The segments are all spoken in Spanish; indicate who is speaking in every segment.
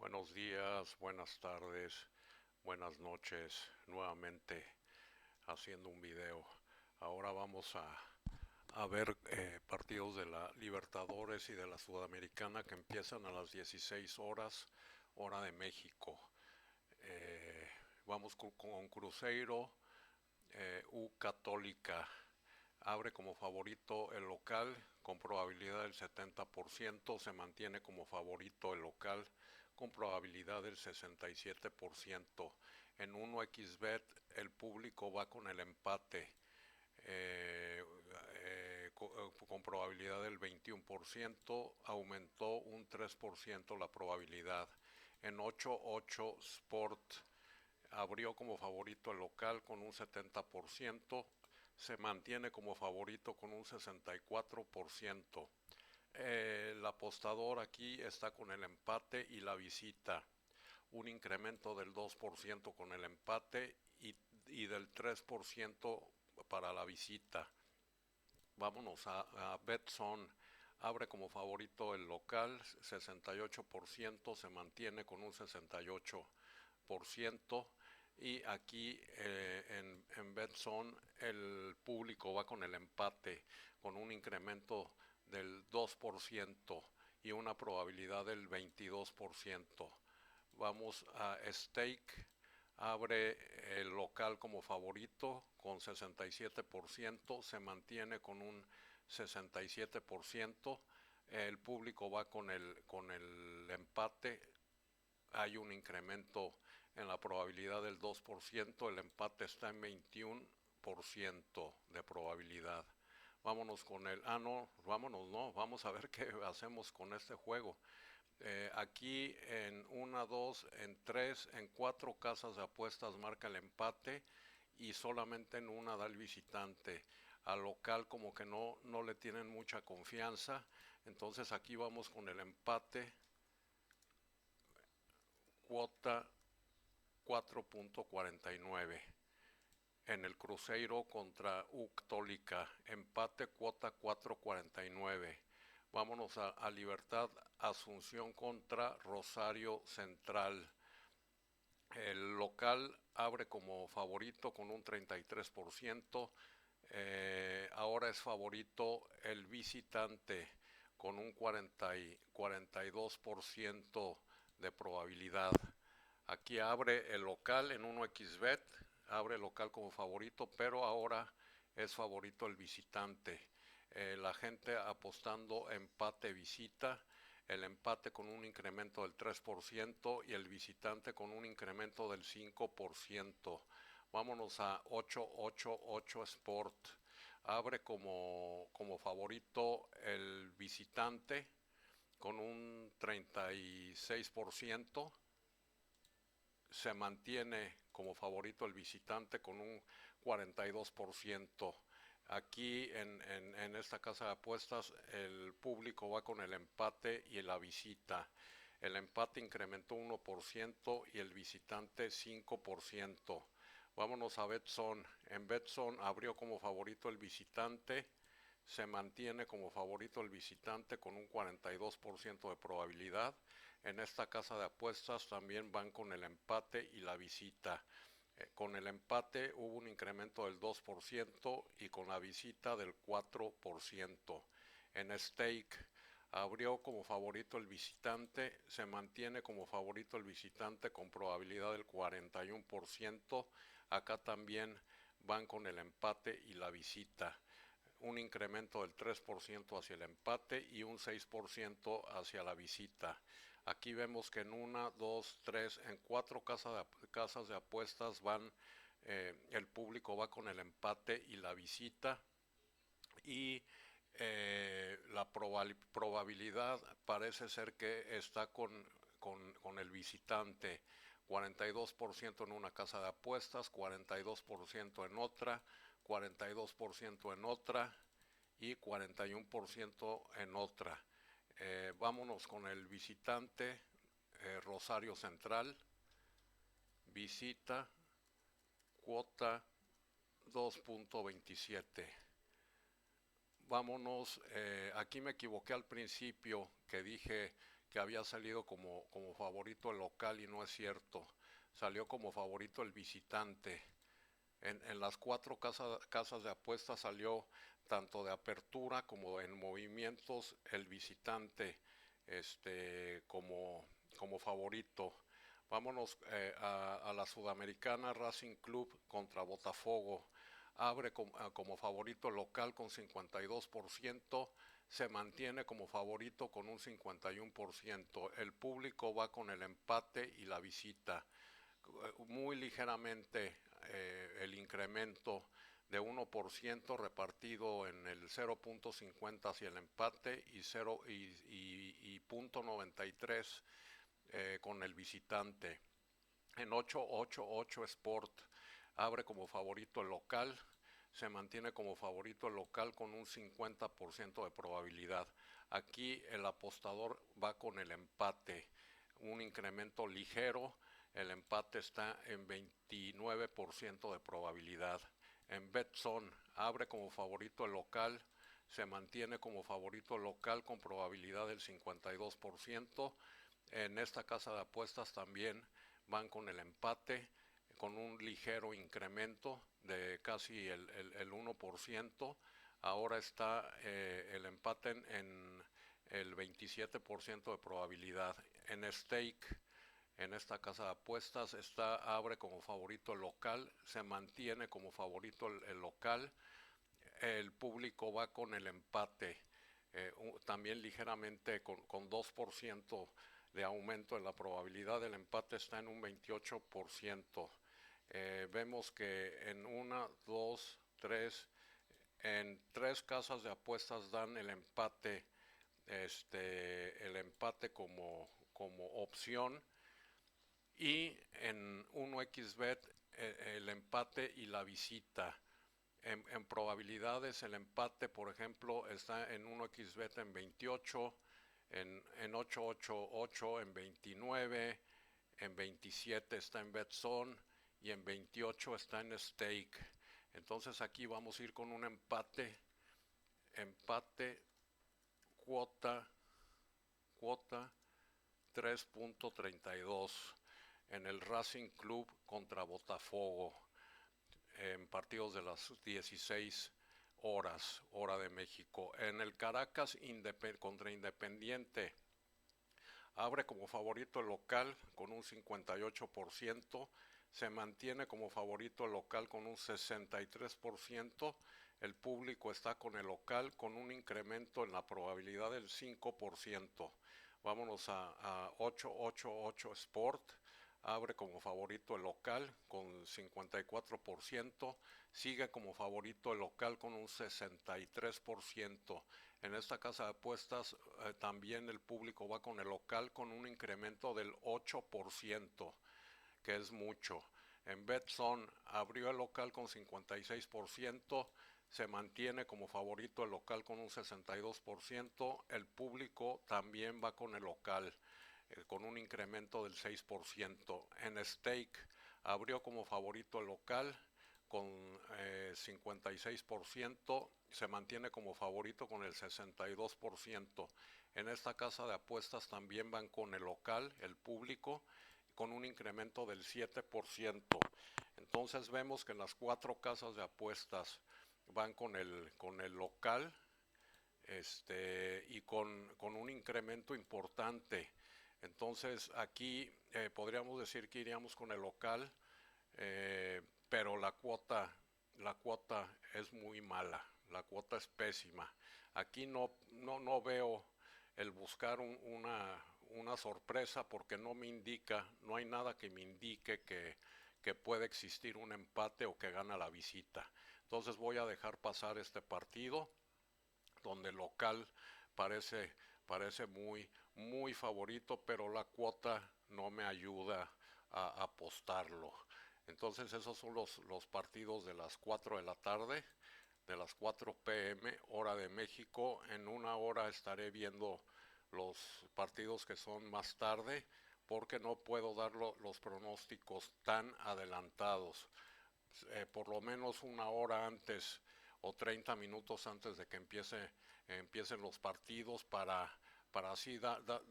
Speaker 1: Buenos días, buenas tardes, buenas noches, nuevamente haciendo un video. Ahora vamos a ver partidos de la Libertadores y de la Sudamericana que empiezan a las 16 horas, hora de México. Eh, Vamos con Cruzeiro, U Católica. Abre como favorito el local con probabilidad del 70%, se mantiene como favorito el local con probabilidad del 67%. En 1xBet el público va con el empate con probabilidad del 21%, aumentó un 3% la probabilidad. En 8-8 Sport abrió como favorito el local con un 70%, se mantiene como favorito con un 64%. El apostador aquí está con el empate y la visita, un incremento del 2% con el empate y del 3% para la visita. Vámonos a Betson. Abre como favorito el local, 68%, se mantiene con un 68%. Y aquí en Betson el público va con el empate, con un incremento del 2% y una probabilidad del 22%. Vamos a Stake. Abre el local como favorito con 67%, se mantiene con un 67%. El público va con el empate, hay un incremento en la probabilidad del 2%, el empate está en 21% de probabilidad. Vámonos con el... no, vámonos, no, vamos a ver qué hacemos con este juego. Aquí en una, dos, en tres, en cuatro casas de apuestas marca el empate y solamente en una da el visitante. Al local como que no le tienen mucha confianza, entonces aquí vamos con el empate, cuota 4.49. En el Cruzeiro contra U Católica, empate cuota 4.49. Vámonos a Libertad Asunción contra Rosario Central. El local abre como favorito con un 33%. Ahora es favorito el visitante con un 42% de probabilidad. Aquí abre el local en 1xBet, abre el local como favorito, pero ahora es favorito el visitante. La gente apostando empate visita, el empate con un incremento del 3% y el visitante con un incremento del 5%. Vámonos a 888 Sport. Abre como favorito el visitante con un 36%. Se mantiene como favorito el visitante con un 42%. Aquí en esta casa de apuestas el público va con el empate y la visita. El empate incrementó 1% y el visitante 5%. Vámonos a Betson. En Betson abrió como favorito el visitante, se mantiene como favorito el visitante con un 42% de probabilidad. En esta casa de apuestas también van con el empate y la visita. Con el empate hubo un incremento del 2% y con la visita del 4%. En Stake abrió como favorito el visitante, se mantiene como favorito el visitante con probabilidad del 41%. Acá también van con el empate y la visita, un incremento del 3% hacia el empate y un 6% hacia la visita. Aquí vemos que en una, dos, tres, en cuatro casas de apuestas van, el público va con el empate y la visita y la probabilidad parece ser que está con el visitante. 42% en una casa de apuestas, 42% en otra, 42% en otra y 41% en otra. Vámonos con el visitante, Rosario Central, visita, cuota 2.27. Vámonos, aquí me equivoqué al principio que dije que había salido como favorito el local y no es cierto. Salió como favorito el visitante. En las cuatro casas de apuestas salió tanto de apertura como en movimientos el visitante como favorito. Vámonos a la Sudamericana. Racing Club contra Botafogo. Abre como favorito local con 52%, se mantiene como favorito con un 51%. El público va con el empate y la visita. Muy ligeramente el incremento de 1% repartido en el 0.50 hacia el empate y 0.93 con el visitante. En 888 Sport abre como favorito el local, se mantiene como favorito el local con un 50% de probabilidad. Aquí el apostador va con el empate, un incremento ligero, el empate está en 29% de probabilidad. En Betson abre como favorito el local, se mantiene como favorito local con probabilidad del 52%. En esta casa de apuestas también van con el empate, con un ligero incremento de casi el 1%. Ahora está el empate en el 27% de probabilidad. En stake, en esta casa de apuestas, abre como favorito el local, se mantiene como favorito el local. El público va con el empate, también ligeramente con 2% de aumento en la probabilidad del empate, está en un 28%. Vemos que en una, dos, tres, en tres casas de apuestas dan el empate como opción, y en 1xBet el empate y la visita. En probabilidades el empate, por ejemplo, está en 1xBet en 28, en 888 en 29, en 27 está en BetZone y en 28 está en Stake. Entonces aquí vamos a ir con un empate, cuota 3.32 en el Racing Club contra Botafogo, en partidos de las 16 horas, hora de México. En el Caracas contra Independiente, abre como favorito el local con un 58%, se mantiene como favorito el local con un 63%, el público está con el local con un incremento en la probabilidad del 5%. Vámonos a 888 Sport, abre como favorito el local con 54%, sigue como favorito el local con un 63%. En esta casa de apuestas también el público va con el local con un incremento del 8%, que es mucho. En BetZone abrió el local con 56%, se mantiene como favorito el local con un 62%, el público también va con el local con un incremento del 6%. En Stake abrió como favorito el local con 56%, se mantiene como favorito con el 62%. En esta casa de apuestas también van con el local, el público, con un incremento del 7%. Entonces vemos que en las cuatro casas de apuestas van con el local, y con un incremento importante. Entonces aquí podríamos decir que iríamos con el local, pero la cuota es muy mala, la cuota es pésima. Aquí no veo el buscar una sorpresa, porque no me indica, no hay nada que me indique que puede existir un empate o que gana la visita. Entonces voy a dejar pasar este partido, donde el local parece muy favorito, pero la cuota no me ayuda a apostarlo. Entonces esos son los partidos de las 4 de la tarde, de las 4 p.m. hora de México. En una hora estaré viendo los partidos que son más tarde, porque no puedo dar los pronósticos tan adelantados. Por lo menos una hora antes o 30 minutos antes de que empiecen los partidos, para para así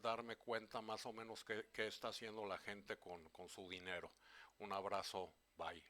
Speaker 1: darme cuenta más o menos qué está haciendo la gente con su dinero. Un abrazo, bye.